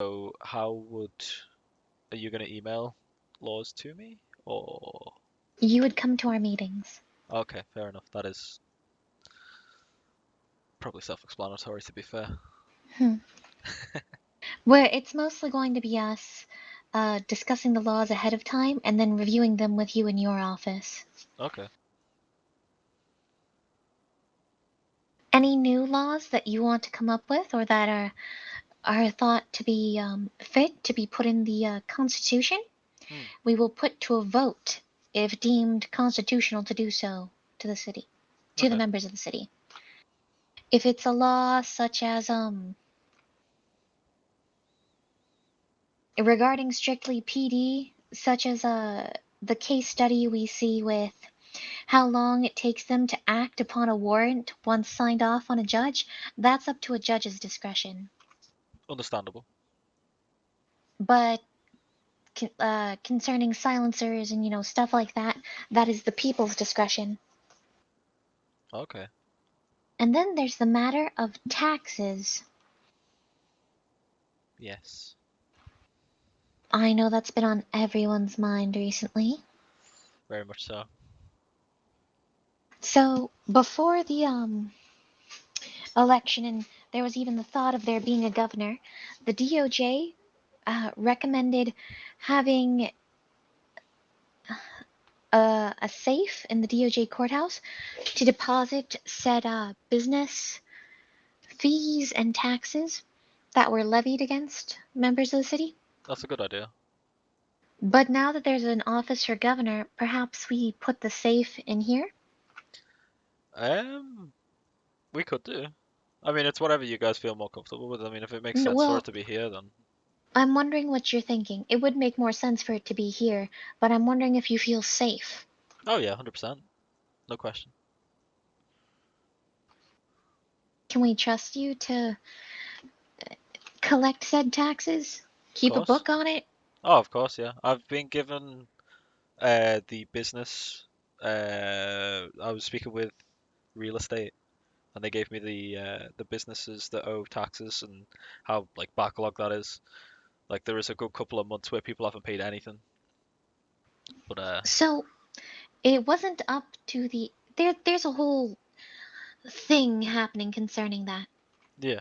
So are you gonna email laws to me or? You would come to our meetings. Okay, fair enough. That is probably self-explanatory to be fair. Hmm. Where it's mostly going to be us discussing the laws ahead of time and then reviewing them with you in your office. Okay. Any new laws that you want to come up with or that are thought to be fit to be put in the Constitution, Hmm. we will put to a vote if deemed constitutional to do so to the city, to the Okay. members of the city. If it's a law such as regarding strictly PD, such as the case study we see with how long it takes them to act upon a warrant once signed off on a judge, that's up to a judge's discretion. Understandable. But concerning silencers and stuff like that, that is the people's discretion. Okay. And then there's the matter of taxes. Yes. I know that's been on everyone's mind recently. Very much so. So before the election, and there was even the thought of there being a governor, the DOJ recommended having a safe in the DOJ courthouse to deposit said business fees and taxes that were levied against members of the city. That's a good idea. But now that there's an office for governor, perhaps we put the safe in here? Um, we could do. I mean, it's whatever you guys feel more comfortable with. I mean, if it makes sense for it Well, to be here, then I'm wondering what you're thinking. It would make more sense for it to be here, but I'm wondering if you feel safe. oh yeah, 100%. No question. Can we trust you to collect said taxes? Of Keep a course. book on it? Oh, of course, yeah. I've been given the business. I was speaking with real estate, and they gave me the businesses that owe taxes and how like backlog that is. Like there is a good couple of months where people haven't paid anything. But So, it wasn't up to the. There's a whole thing happening concerning that. yeah,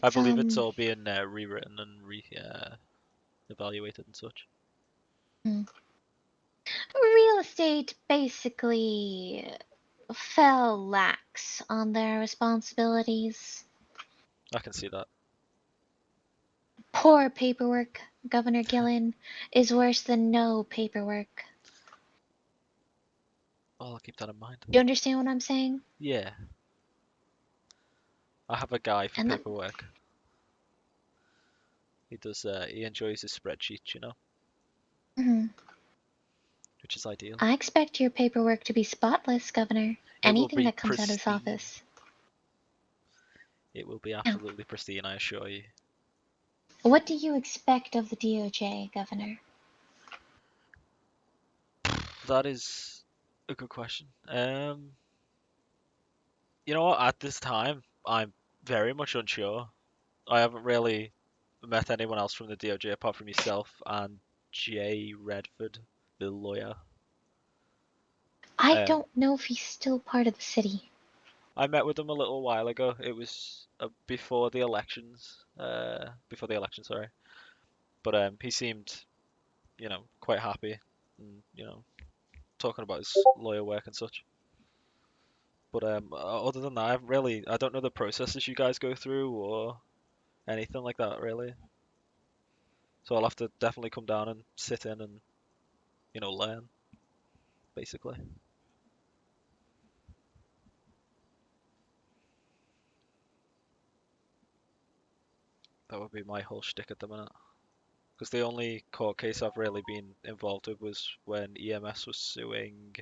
I It's, believe it's all being rewritten and re evaluated and such. hmm. Real estate basically fell lax on their responsibilities. I can see that. Poor paperwork, Governor Gillen, is worse than no paperwork. Oh, I'll keep that in mind. You understand what I'm saying? Yeah, I have a guy for And that, paperwork. He does. He enjoys his spreadsheets, mhm. which is ideal. I expect your paperwork to be spotless, Governor. It will Anything be that comes out of this pristine. office. It will be Now, absolutely pristine, I assure you. what do you expect of the DOJ, Governor? That is a good question. You know what? At this time, I'm very much unsure. I haven't really met anyone else from the DOJ apart from yourself and Jay Redford, the lawyer. I Um, don't know if he's still part of the city. I met with him a little while ago. It was before the elections. Before the election, sorry. But he seemed, quite happy, and talking about his lawyer work and such. But other than that, I don't know the processes you guys go through or anything like that really. So I'll have to definitely come down and sit in and learn basically. That would be my whole shtick at the minute. Because the only court case I've really been involved with was when EMS was suing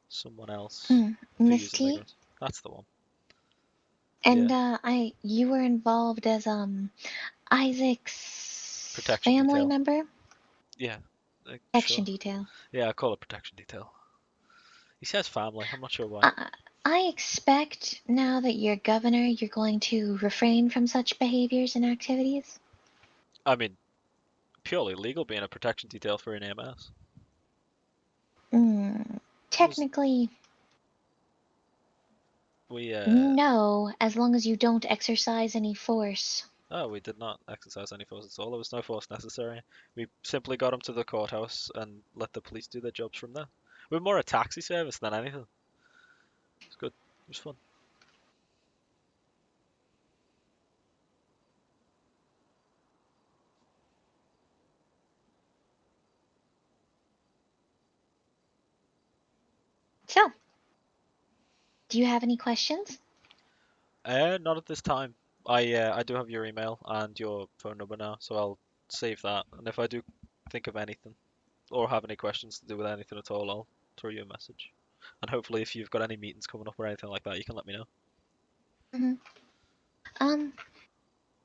someone else for Miss using T? migrants. That's the one. And Yeah, you were involved as Isaac's protection family detail. member? Yeah, Action sure. detail. Yeah, I call it protection detail. He says family. I'm not sure why. Uh, I expect now that you're governor, you're going to refrain from such behaviors and activities. I mean, purely legal being a protection detail for an EMS. Mm, Was technically, we no, as long as you don't exercise any force. Oh, we did not exercise any force at all. There was no force necessary. We simply got him to the courthouse and let the police do their jobs from there. We're more a taxi service than anything. It's good. It was fun. So, do you have any questions? Not at this time. I do have your email and your phone number now, so I'll save that. And if I do think of anything or have any questions to do with anything at all, I'll throw you a message. And hopefully, if you've got any meetings coming up or anything like that, you can let me know. Hmm. To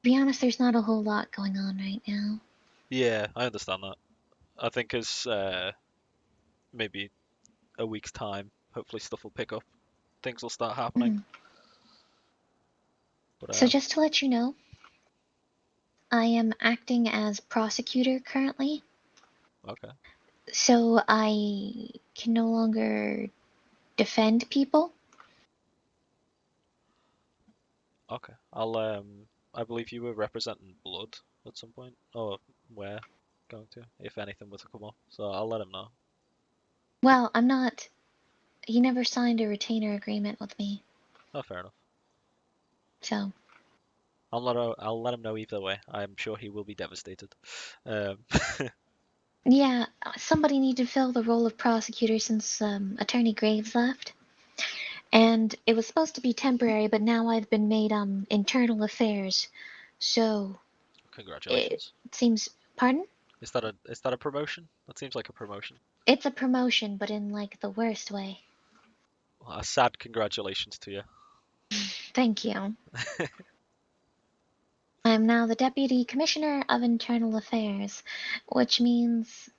be honest, there's not a whole lot going on right now. Yeah, I understand that. I think as maybe a week's time, hopefully stuff will pick up. Things will start happening. Hmm. But So, just to let you know, I am acting as prosecutor currently, okay, so I can no longer defend people. okay. I believe you were representing Blood at some point, or where going to, if anything were to come up. So I'll let him know. Well, I'm not. He never signed a retainer agreement with me, Oh, fair enough. so I'll let him know either way. I'm sure he will be devastated. Um, yeah, somebody needed to fill the role of prosecutor since Attorney Graves left. And it was supposed to be temporary, but now I've been made internal affairs. So it congratulations. seems, pardon? Is that a promotion? That seems like a promotion. It's a promotion, but in like the worst way. Well, a sad congratulations to you. Thank you. I'm now the Deputy Commissioner of Internal Affairs, which means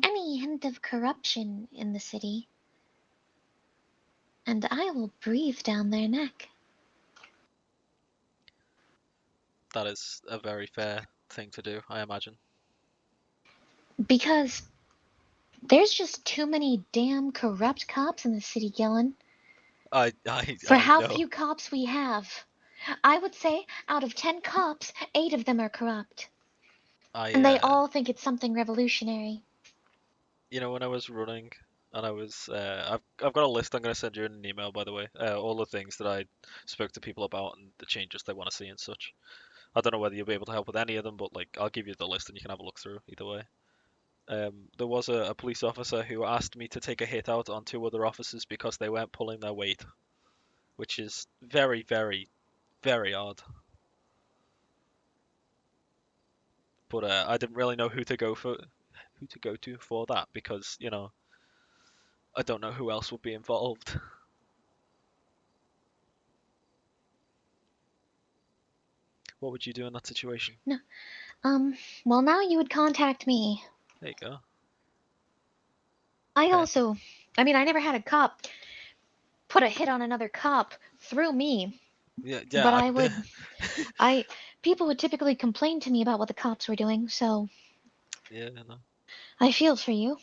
any hint of corruption in the city, and I will breathe down their neck. That is a very fair thing to do, I imagine. Because there's just too many damn corrupt cops in the city, Gillen. For I how know. few cops we have. I would say out of 10 cops, 8 of them are corrupt. I And they all think it's something revolutionary. when I was running and I've got a list I'm going to send you in an email, by the way, all the things that I spoke to people about and the changes they want to see and such. I don't know whether you'll be able to help with any of them, but like I'll give you the list and you can have a look through either way. There was a police officer who asked me to take a hit out on two other officers because they weren't pulling their weight, which is very, very, very odd. But I didn't really know who to go to for that because I don't know who else would be involved. What would you do in that situation? No, well, now you would contact me. There you go. I Okay. also, I mean, I never had a cop put a hit on another cop through me, Yeah, but yeah. I, people would typically complain to me about what the cops were doing, so Yeah, no. I feel for you.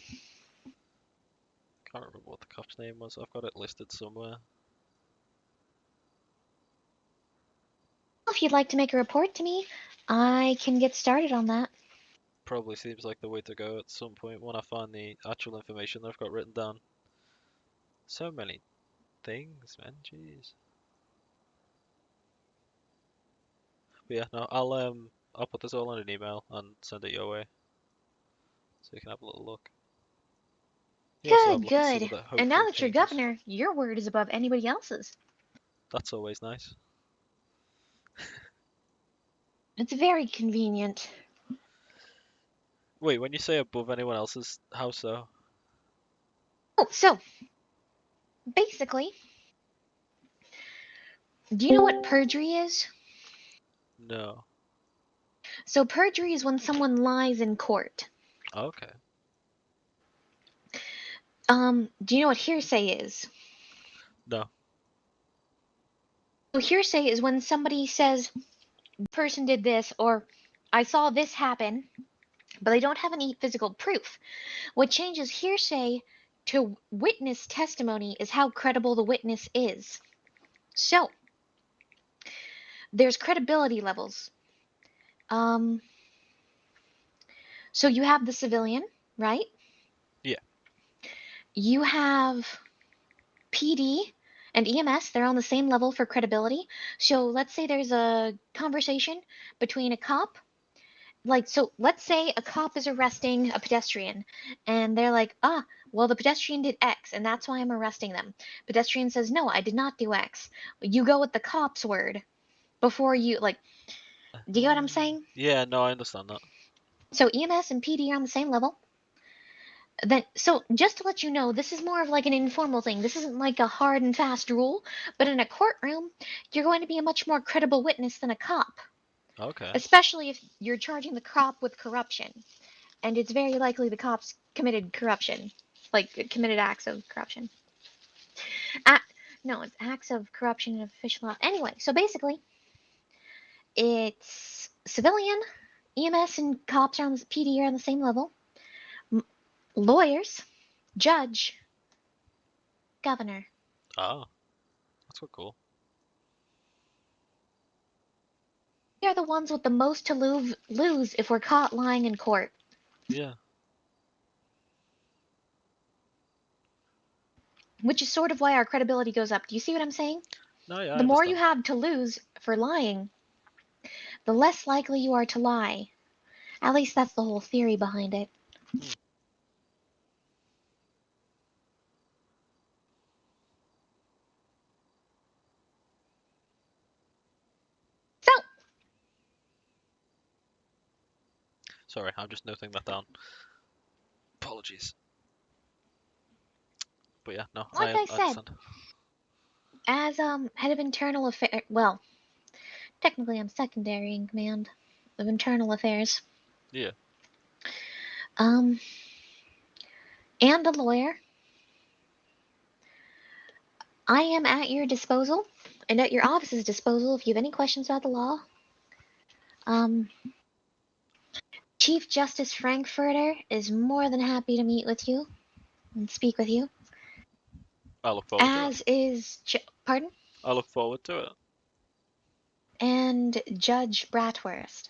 Can't remember what the cop's name was. I've got it listed somewhere. If you'd like to make a report to me, I can get started on that. Probably seems like the way to go at some point when I find the actual information that I've got written down. So many things, man. Jeez. But yeah, no, I'll put this all in an email and send it your way so you can have a little look. You also have a Good, look and see good. what the And now hopeful that you're changes. governor, your word is above anybody else's. That's always nice. It's very convenient. Wait, when you say above anyone else's, how so? Oh, so basically, do you know what perjury is? No. So perjury is when someone lies in court. Okay. Do you know what hearsay is? No. So hearsay is when somebody says, the person did this, or I saw this happen, but they don't have any physical proof. What changes hearsay to witness testimony is how credible the witness is. So, there's credibility levels. Um, so you have the civilian, right? Yeah. You have PD and EMS, they're on the same level for credibility. So let's say there's a conversation between a cop. Like, so let's say a cop is arresting a pedestrian and they're like, well, the pedestrian did X and that's why I'm arresting them. Pedestrian says, no, I did not do X. You go with the cop's word before you, like, do you get what I'm saying? Yeah, no, I understand that. So EMS and PD are on the same level. Then, so just to let you know, this is more of like an informal thing. This isn't like a hard and fast rule, but in a courtroom, you're going to be a much more credible witness than a cop, Okay. especially if you're charging the cop with corruption. And it's very likely the cops committed corruption, like committed acts of corruption. Ah, no, it's acts of corruption in official law. Anyway, so basically, it's civilian, EMS, and cops are on the PD are on the same level. Lawyers, judge, governor. Oh, that's quite cool. We are the ones with the most to lose if we're caught lying in court, Yeah. which is sort of why our credibility goes up. Do you see what I'm saying? No, yeah, I The more you understand. have to lose for lying, the less likely you are to lie. At least that's the whole theory behind it. Hmm. So, Sorry, I'm just noting that down. Apologies. But yeah, no, like I I said, understand. as head of internal affairs, well, technically I'm secondary in command of internal affairs, Yeah. um, and a lawyer, I am at your disposal and at your office's disposal if you have any questions about the law. Um, Chief Justice Frankfurter is more than happy to meet with you and speak with you, I look forward to it. as is, pardon, I look forward to it. and Judge Bratwurst.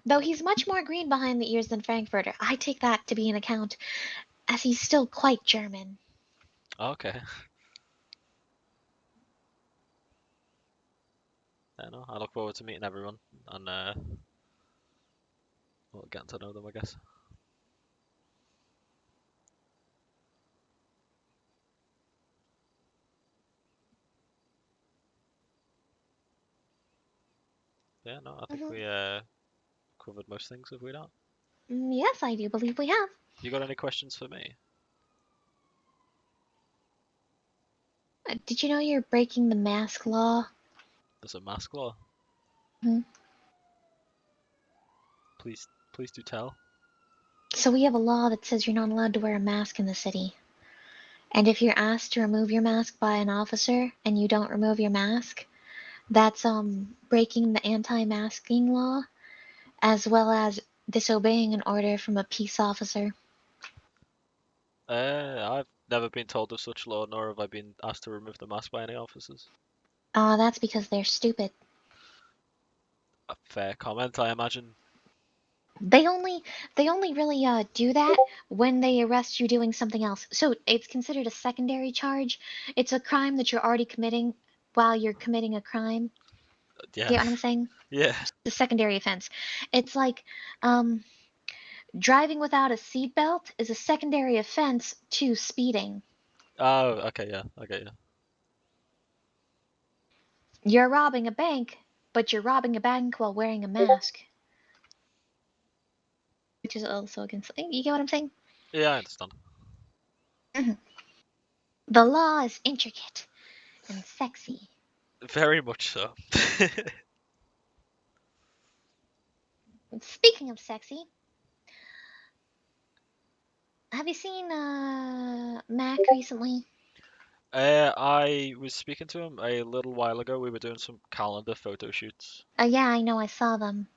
Though he's much more green behind the ears than Frankfurter, I take that to be an account, as he's still quite German. Okay. Yeah, no, I look forward to meeting everyone and well, getting to know them, I guess. Yeah, no, I think Mhm. we covered most things, have we not? Yes, I do believe we have. You got any questions for me? Did you know you're breaking the mask law? There's a mask law. Mhm. Please do tell. So we have a law that says you're not allowed to wear a mask in the city. And if you're asked to remove your mask by an officer and you don't remove your mask, that's breaking the anti-masking law as well as disobeying an order from a peace officer. I've never been told of such law, nor have I been asked to remove the mask by any officers. That's because they're stupid. A fair comment, I imagine. They only they only really do that when they arrest you doing something else. So it's considered a secondary charge. It's a crime that you're already committing while you're committing a crime. Yeah, Get what I'm saying? yeah. The secondary offense. It's like um, driving without a seatbelt is a secondary offense to speeding. Oh, okay, yeah, I get you. You're robbing a bank, but you're robbing a bank while wearing a mask, which is also against. You get what I'm saying? Yeah, I understand. Mhm. The law is intricate and sexy. Very much so. Speaking of sexy, have you seen Mac recently? I was speaking to him a little while ago. We were doing some calendar photo shoots. Yeah, I know, I saw them.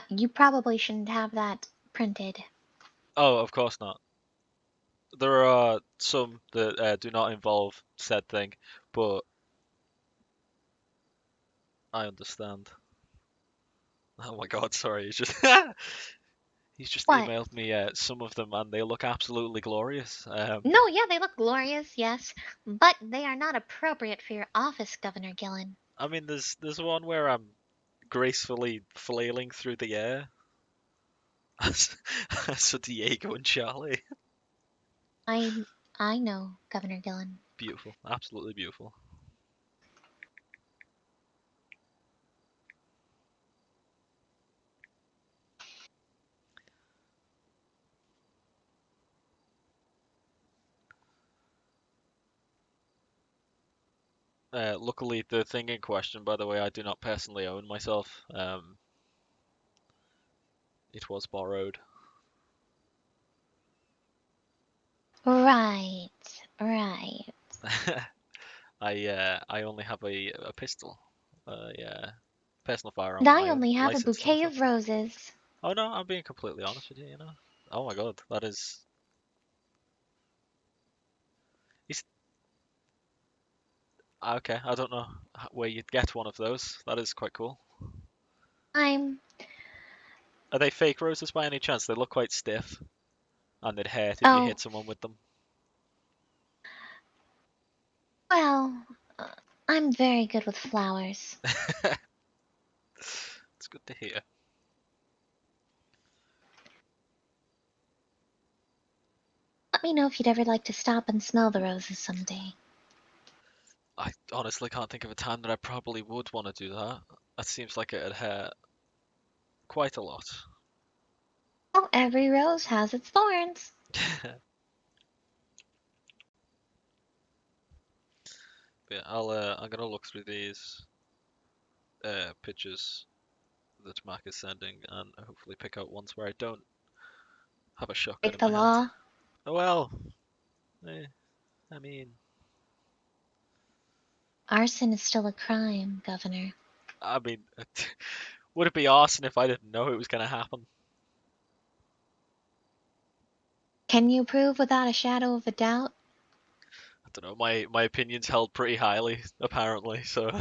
You probably shouldn't have that printed. Oh, of course not. There are some that do not involve said thing, but I understand. Oh my God, sorry. He's just he's just What? emailed me some of them, and they look absolutely glorious. No, yeah, they look glorious, yes, but they are not appropriate for your office, Governor Gillen. I mean, there's one where I'm gracefully flailing through the air as, as for Diego and Charlie. I I know, Governor Gillen. Beautiful, absolutely beautiful. Luckily, the thing in question, by the way, I do not personally own myself. It was borrowed. Right, right. I only have a pistol, personal And firearm with I my own only have a license and bouquet stuff. of roses. Oh no, I'm being completely honest with you. You know. Oh my God, that is. Is okay. I don't know where you'd get one of those. That is quite cool. I'm, Are they fake roses by any chance? They look quite stiff, and they'd hurt if you oh, hit someone with them. well, uh, I'm very good with flowers. It's good to hear. Let me know if you'd ever like to stop and smell the roses someday. I honestly can't think of a time that I probably would want to do that. That seems like it'd hurt quite a lot. Well, every rose has its thorns. Yeah, I'm gonna look through these pictures that Mac is sending and hopefully pick out ones where I don't have a shotgun Break in the my hand. law. Oh well, eh, I mean, Arson is still a crime, Governor. I mean, would it be arson if I didn't know it was gonna happen? Can you prove without a shadow of a doubt? I don't know. My opinion's held pretty highly apparently, so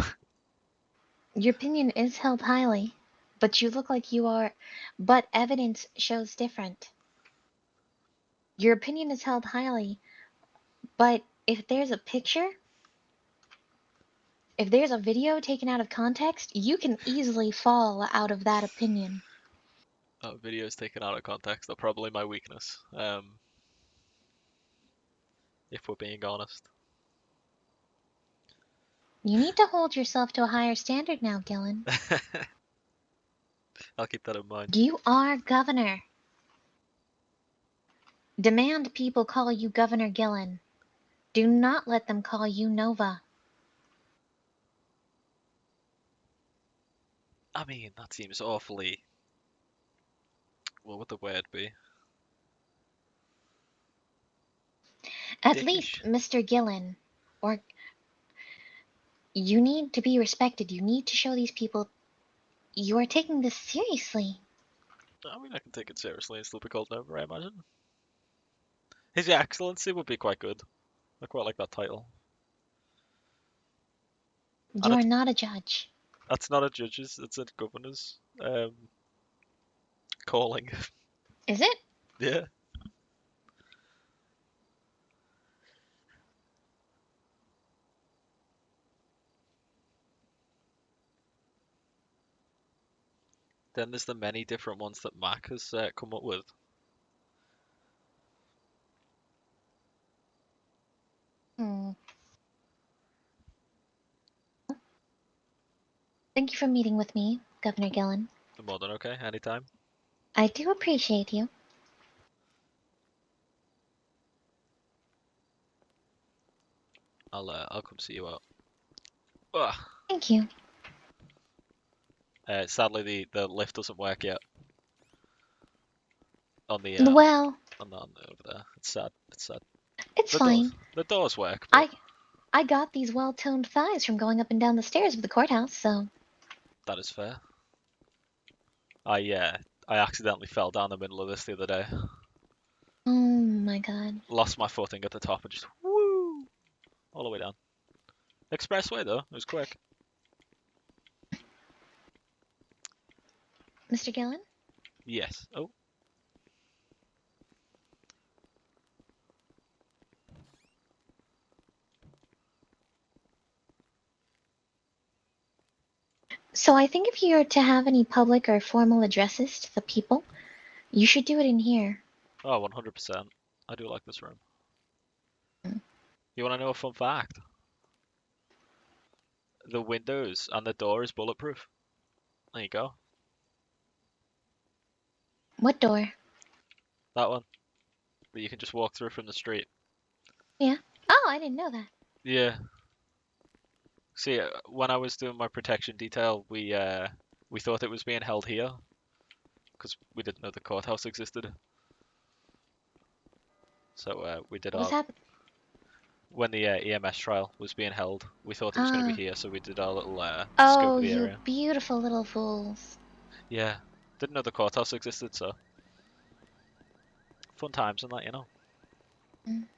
Your opinion is held highly, but you look like you are. But evidence shows different. Your opinion is held highly, but if there's a picture, if there's a video taken out of context, you can easily fall out of that opinion. videos taken out of context are probably my weakness. If we're being honest. You need to hold yourself to a higher standard now, Gillen. I'll keep that in mind. You are governor. Demand people call you Governor Gillen. Do not let them call you Nova. I mean, that seems awfully. What would the word be? At Dickish. least, Mr. Gillen, or you need to be respected. You need to show these people you are taking this seriously. I mean, I can take it seriously and still be called Nova, I imagine. His Excellency would be quite good. I quite like that title. And You are not a judge. that's not a judge's, it's a governor's calling. Is it? Yeah. Then there's the many different ones that Mac has come up with. Hmm. Thank you for meeting with me, Governor Gillen. More than okay, anytime. I do appreciate you. I'll come see you out. Ugh. Thank you. Sadly, the lift doesn't work yet on the Well, over there. It's sad. It's sad. it's The doors fine. the doors work, but I I got these well-toned thighs from going up and down the stairs of the courthouse, so. That is fair. I accidentally fell down the middle of this the other day. Oh my god. Lost my footing at the top and just woo all the way down. Expressway though, it was quick. Mr. Gillen? Yes. Oh, So I think if you're to have any public or formal addresses to the people, you should do it in here. oh, 100%. I do like this room. Mm. You want to know a fun fact? The windows and the door is bulletproof. There you go. What door? That one that you can just walk through from the street. Yeah. Oh, I didn't know that. Yeah. See, when I was doing my protection detail, we thought it was being held here because we didn't know the courthouse existed. So we did What was our happening? when the EMS trial was being held, we thought it was going to be Ah. here, so we did our little scope Oh, of the you area. beautiful little fools. Yeah, didn't know the courthouse existed, so fun times and that, you know. Mm.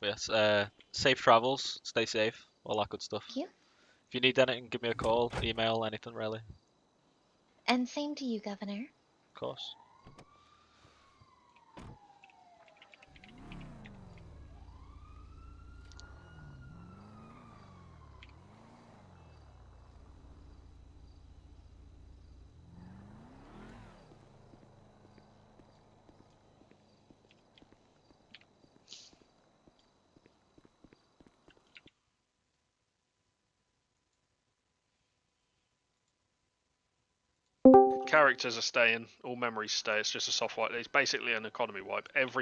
But yes, safe travels, stay safe, all that good stuff. Thank you. If you need anything, give me a call, email, anything really. Of And same to you, Governor. course. Characters are staying, all memories stay. It's just a soft wipe. It's basically an economy wipe. Every